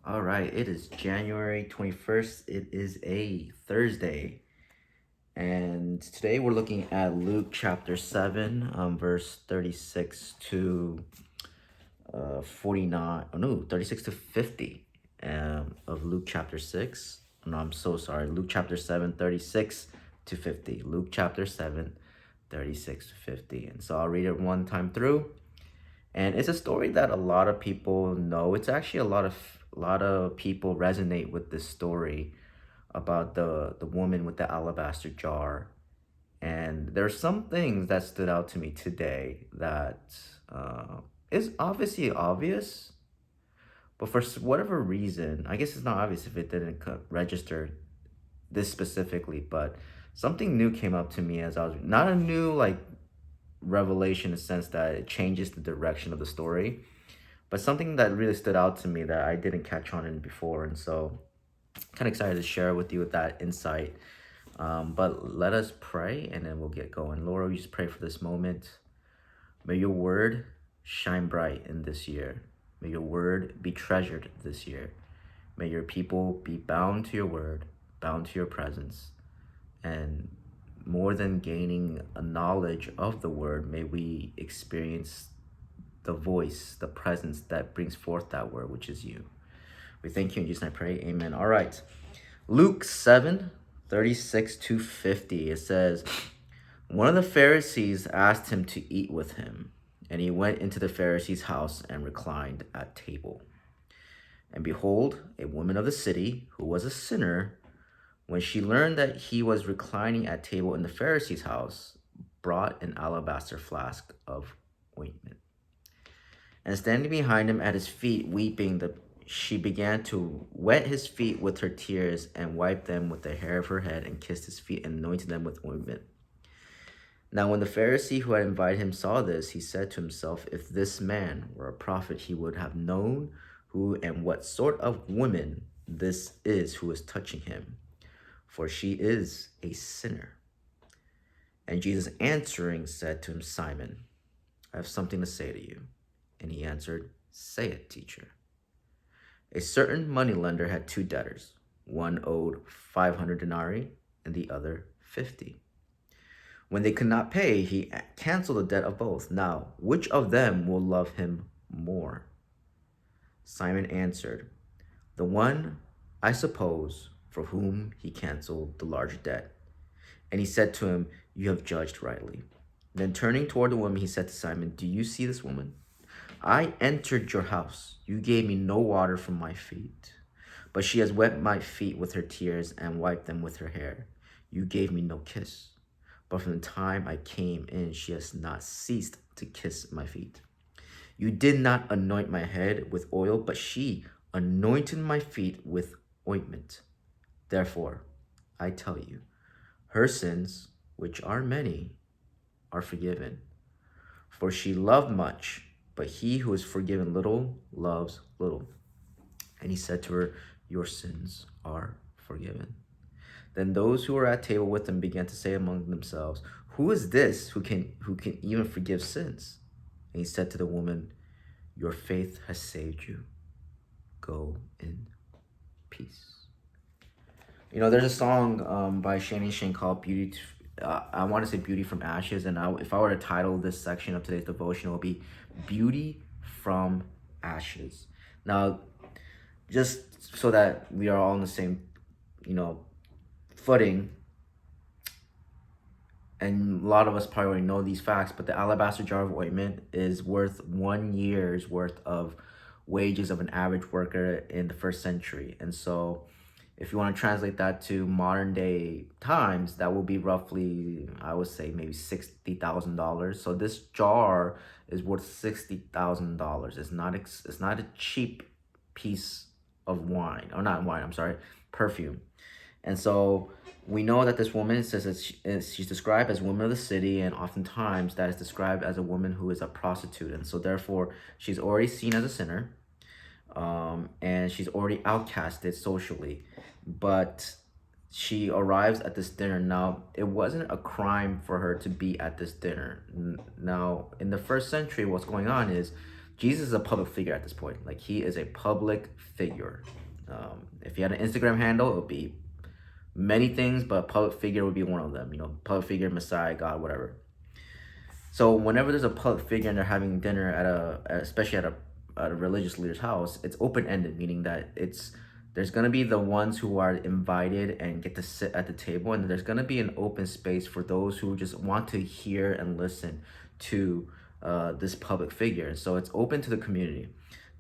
All right, it is January 21st. It is a Thursday. And today we're looking at Luke chapter 7, verse 36 to 49. Oh, no, 36 to 50 of Luke chapter 6. No, I'm so sorry. Luke chapter 7, 36 to 50. Luke chapter 7, 36 to 50. And so I'll read it one time through. And it's a story that a lot of people know. It's actually a lot of people resonate with this story about the woman with the alabaster jar. And there's some things that stood out to me today that uh, is obviously obvious, but for whatever reason, I guess it's not obvious if it didn't register this specifically, but something new came up to me as I was not a new like revelation in the sense that it changes the direction of the story, but something that really stood out to me that I didn't catch on in before. And so kind of excited to share with you with that insight. But let us pray and then we'll get going. Lord, we just pray for this moment. May your word shine bright in this year. May your word be treasured this year. May your people be bound to your word, bound to your presence. And more than gaining a knowledge of the word, may we experience the voice, the presence that brings forth that word, which is you. We thank you in Jesus' name I pray. Amen. All right. Luke 7, 36 to 50. It says, one of the Pharisees asked him to eat with him, and he went into the Pharisee's house and reclined at table. And behold, a woman of the city, who was a sinner, when she learned that he was reclining at table in the Pharisee's house, brought an alabaster flask of ointment. And standing behind him at his feet, weeping, she began to wet his feet with her tears and wiped them with the hair of her head and kissed his feet and anointed them with ointment. Now when the Pharisee who had invited him saw this, he said to himself, if this man were a prophet, he would have known who and what sort of woman this is who is touching him, for she is a sinner. And Jesus answering said to him, Simon, I have something to say to you. And he answered, say it, teacher. A certain moneylender had two debtors. One owed 500 denarii and the other 50. When they could not pay, he canceled the debt of both. Now, which of them will love him more? Simon answered, the one, I suppose, for whom he canceled the larger debt. And he said to him, you have judged rightly. Then turning toward the woman, he said to Simon, do you see this woman? I entered your house. You gave me no water for my feet, but she has wet my feet with her tears and wiped them with her hair. You gave me no kiss, but from the time I came in, she has not ceased to kiss my feet. You did not anoint my head with oil, but she anointed my feet with ointment. Therefore, I tell you, her sins, which are many, are forgiven. For she loved much, but he who is forgiven little loves little. And he said to her, your sins are forgiven. Then those who were at table with him began to say among themselves, who is this who can even forgive sins? And he said to the woman, your faith has saved you. Go in peace. You know, there's a song by Shani Shane called Beauty. I want to say Beauty from Ashes. And if I were to title this section of today's devotional, it would be Beauty from Ashes. Now, just so that we are all on the same, footing, and a lot of us probably already know these facts, but the alabaster jar of ointment is worth 1 year's worth of wages of an average worker in the first century. And so if you want to translate that to modern day times, that will be roughly, I would say, maybe $60,000. So this jar is worth $60,000. It's not a cheap piece of wine, or not wine, I'm sorry, perfume. And so we know that this woman says that she's described as woman of the city, and oftentimes that is described as a woman who is a prostitute. And so therefore, she's already seen as a sinner, and she's already outcasted socially. But she arrives at this dinner. Now, it wasn't a crime for her to be at this dinner. Now, in the first century, what's going on is Jesus is a public figure at this point. Like, he is a public figure. If he had an Instagram handle, it would be many things, but public figure would be one of them. Public figure, Messiah, God, whatever. So whenever there's a public figure and they're having dinner especially at a religious leader's house, it's open ended, meaning that there's gonna be the ones who are invited and get to sit at the table, and there's gonna be an open space for those who just want to hear and listen to this public figure. So it's open to the community.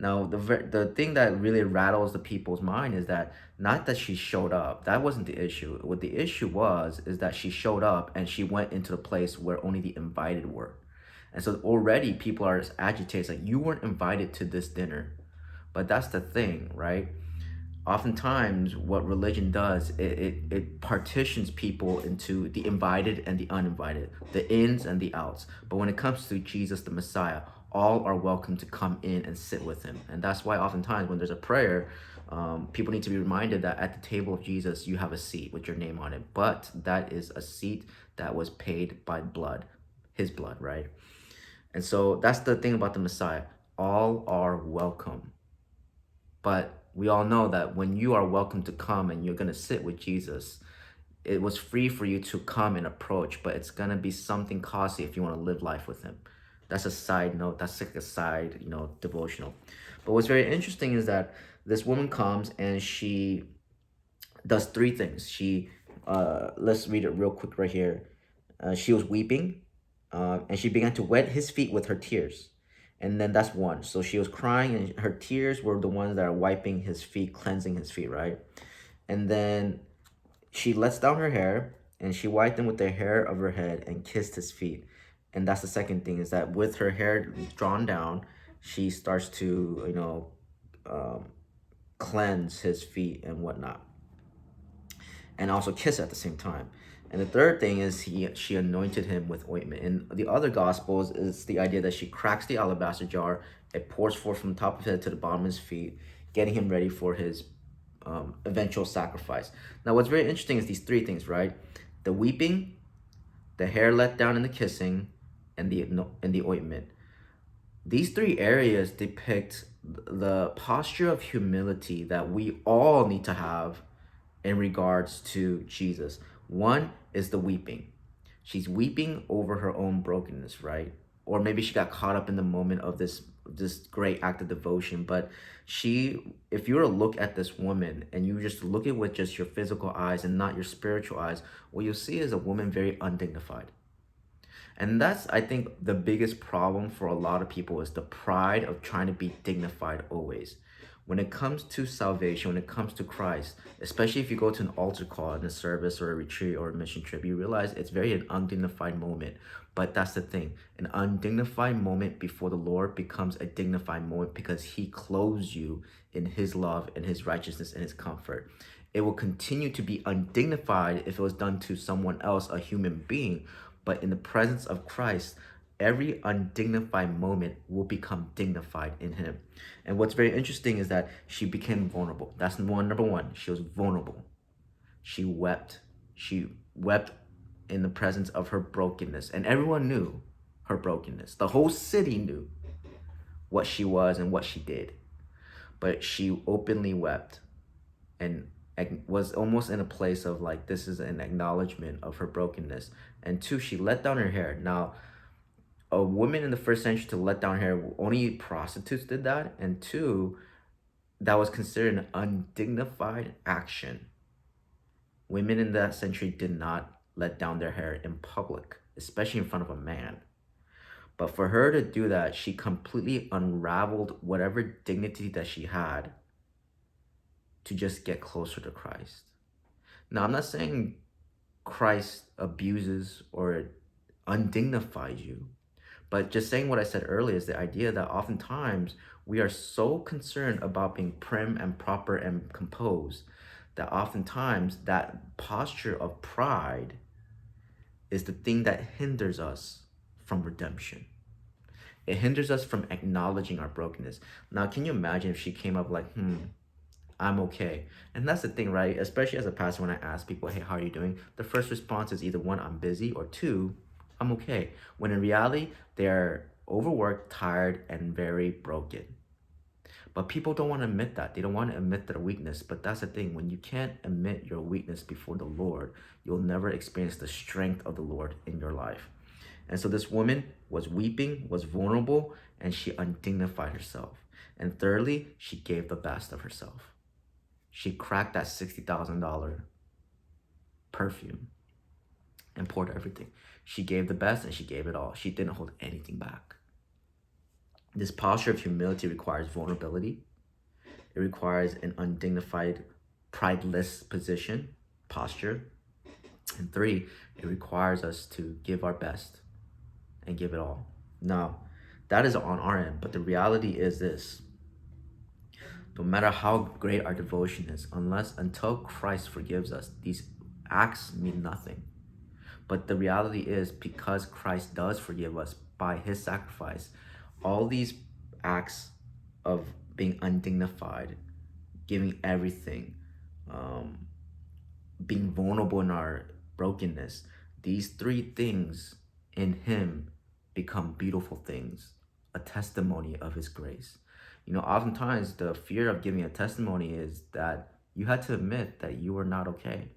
Now, the thing that really rattles the people's mind is that not that she showed up. That wasn't the issue. What the issue was is that she showed up and she went into the place where only the invited were. And so already people are agitated, like, you weren't invited to this dinner. But that's the thing, right? Oftentimes what religion does, it partitions people into the invited and the uninvited, the ins and the outs. But when it comes to Jesus the Messiah, all are welcome to come in and sit with him. And that's why oftentimes when there's a prayer, people need to be reminded that at the table of Jesus you have a seat with your name on it, but that is a seat that was paid by blood, his blood, right? And so that's the thing about the Messiah. All are welcome. But we all know that when you are welcome to come and you're going to sit with Jesus, it was free for you to come and approach, but it's going to be something costly if you want to live life with him. That's a side note. That's like a side, devotional. But what's very interesting is that this woman comes and she does three things. Let's read it real quick right here. She was weeping, and she began to wet his feet with her tears. And then that's one. So she was crying, and her tears were the ones that are wiping his feet, cleansing his feet, right? And then she lets down her hair, and she wiped them with the hair of her head and kissed his feet. And that's the second thing, is that with her hair drawn down, she starts to, cleanse his feet and whatnot, and also kiss at the same time. And the third thing is she anointed him with ointment. In the other gospels is the idea that she cracks the alabaster jar, it pours forth from the top of his head to the bottom of his feet, getting him ready for his eventual sacrifice. Now, what's very interesting is these three things, right? The weeping, the hair let down, and the kissing, and the ointment. These three areas depict the posture of humility that we all need to have in regards to Jesus. One is the weeping. She's weeping over her own brokenness, right? Or maybe she got caught up in the moment of this great act of devotion. But if you were to look at this woman and you just look at with just your physical eyes and not your spiritual eyes, what you'll see is a woman very undignified. And that's, I think, the biggest problem for a lot of people, is the pride of trying to be dignified always. When it comes to salvation, when it comes to Christ, especially if you go to an altar call in a service or a retreat or a mission trip, you realize it's very an undignified moment. But that's the thing. An undignified moment before the Lord becomes a dignified moment because he clothes you in his love and his righteousness and his comfort. It will continue to be undignified if it was done to someone else, a human being. But in the presence of Christ, every undignified moment will become dignified in him. And what's very interesting is that she became vulnerable. That's number one. She was vulnerable. She wept. She wept in the presence of her brokenness. And everyone knew her brokenness. The whole city knew what she was and what she did. But she openly wept and was almost in a place of like, this is an acknowledgement of her brokenness. And two, she let down her hair. Now, a woman in the first century to let down hair, only prostitutes did that. And two, that was considered an undignified action. Women in that century did not let down their hair in public, especially in front of a man. But for her to do that, she completely unraveled whatever dignity that she had to just get closer to Christ. Now, I'm not saying Christ abuses or undignifies you, but just saying what I said earlier is the idea that oftentimes we are so concerned about being prim and proper and composed that oftentimes that posture of pride is the thing that hinders us from redemption. It hinders us from acknowledging our brokenness. Now, can you imagine if she came up like, I'm okay? And that's the thing, right? Especially as a pastor, when I ask people, hey, how are you doing? The first response is either one, I'm busy, or two, I'm okay. When in reality, they're overworked, tired, and very broken. But people don't want to admit that. They don't want to admit their weakness. But that's the thing. When you can't admit your weakness before the Lord, you'll never experience the strength of the Lord in your life. And so this woman was weeping, was vulnerable, and she undignified herself. And thirdly, she gave the best of herself. She cracked that $60,000 perfume and poured everything. She gave the best and she gave it all. She didn't hold anything back. This posture of humility requires vulnerability. It requires an undignified, prideless posture. And 3, it requires us to give our best and give it all. Now, that is on our end, but the reality is this. No matter how great our devotion is, until Christ forgives us, these acts mean nothing. But the reality is, because Christ does forgive us by his sacrifice, all these acts of being undignified, giving everything, being vulnerable in our brokenness, these 3 things in him become beautiful things, a testimony of his grace. Oftentimes the fear of giving a testimony is that you had to admit that you were not okay.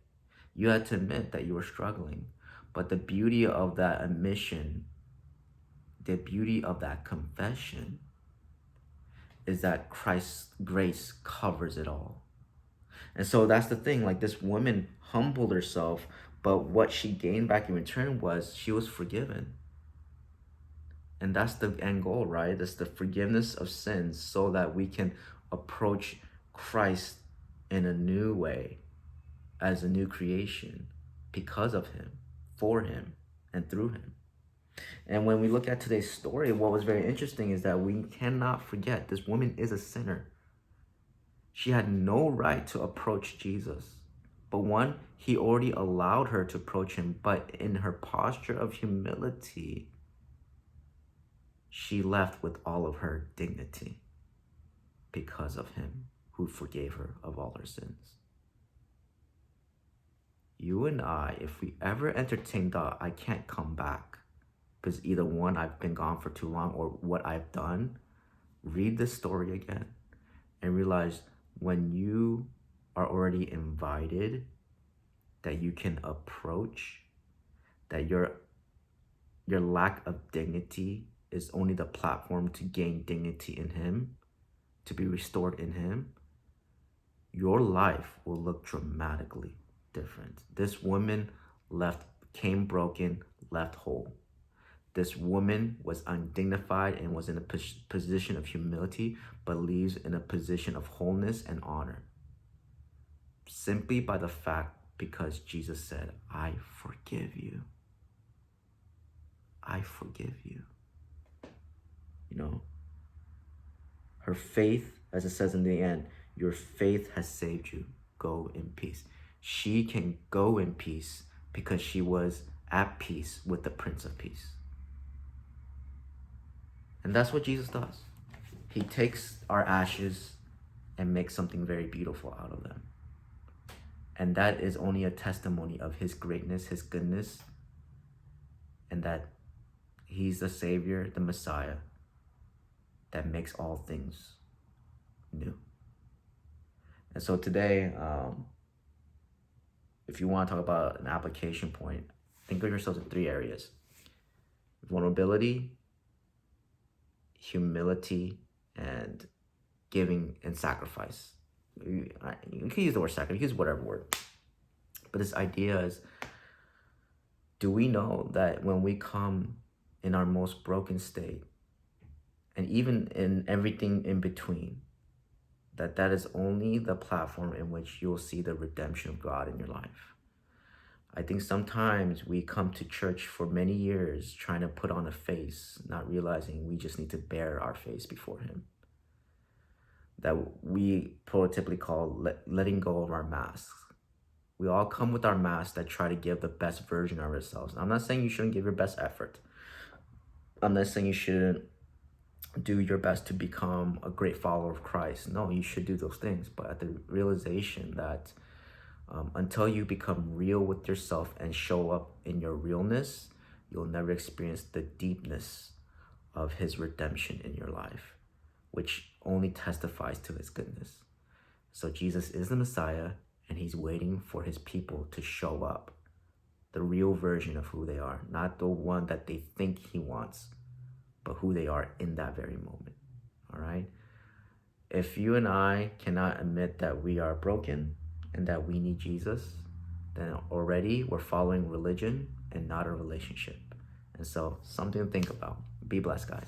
You had to admit that you were struggling. But the beauty of that admission, the beauty of that confession, is that Christ's grace covers it all. And so that's the thing. Like, this woman humbled herself, but what she gained back in return was she was forgiven. And that's the end goal, right? That's the forgiveness of sins, so that we can approach Christ in a new way, as a new creation, because of him, for him, and through him. And when we look at today's story, what was very interesting is that we cannot forget this woman is a sinner. She had no right to approach Jesus. But one, he already allowed her to approach him, but in her posture of humility, she left with all of her dignity because of him who forgave her of all her sins. You and I, if we ever entertain thought, I can't come back, because either one, I've been gone for too long, or what I've done, read this story again and realize when you are already invited, that you can approach, that your lack of dignity is only the platform to gain dignity in him, to be restored in him, your life will look dramatically different. This woman came broken, left whole. This woman was undignified and was in a position of humility, but leaves in a position of wholeness and honor. Simply by the fact, because Jesus said, I forgive you. I forgive you. Her faith, as it says in the end, your faith has saved you. Go in peace. She can go in peace because she was at peace with the Prince of Peace. And that's what Jesus does. He takes our ashes and makes something very beautiful out of them. And that is only a testimony of his greatness, his goodness, and that he's the Savior, the Messiah, that makes all things new. And so today, if you want to talk about an application point, think of yourselves in 3 areas: vulnerability, humility, and giving and sacrifice. You can use the word sacrifice, you can use whatever word. But this idea is, do we know that when we come in our most broken state, and even in everything in between, that is only the platform in which you'll see the redemption of God in your life? I think sometimes we come to church for many years trying to put on a face, not realizing we just need to bear our face before him. That we prototypically call letting go of our masks. We all come with our masks that try to give the best version of ourselves. I'm not saying you shouldn't give your best effort. I'm not saying you shouldn't do your best to become a great follower of Christ. No, you should do those things. But at the realization that until you become real with yourself and show up in your realness, you'll never experience the deepness of his redemption in your life, which only testifies to his goodness. So Jesus is the Messiah, and he's waiting for his people to show up, the real version of who they are, not the one that they think he wants, but who they are in that very moment. All right? If you and I cannot admit that we are broken and that we need Jesus, then already we're following religion and not a relationship. And so, something to think about. Be blessed, guys.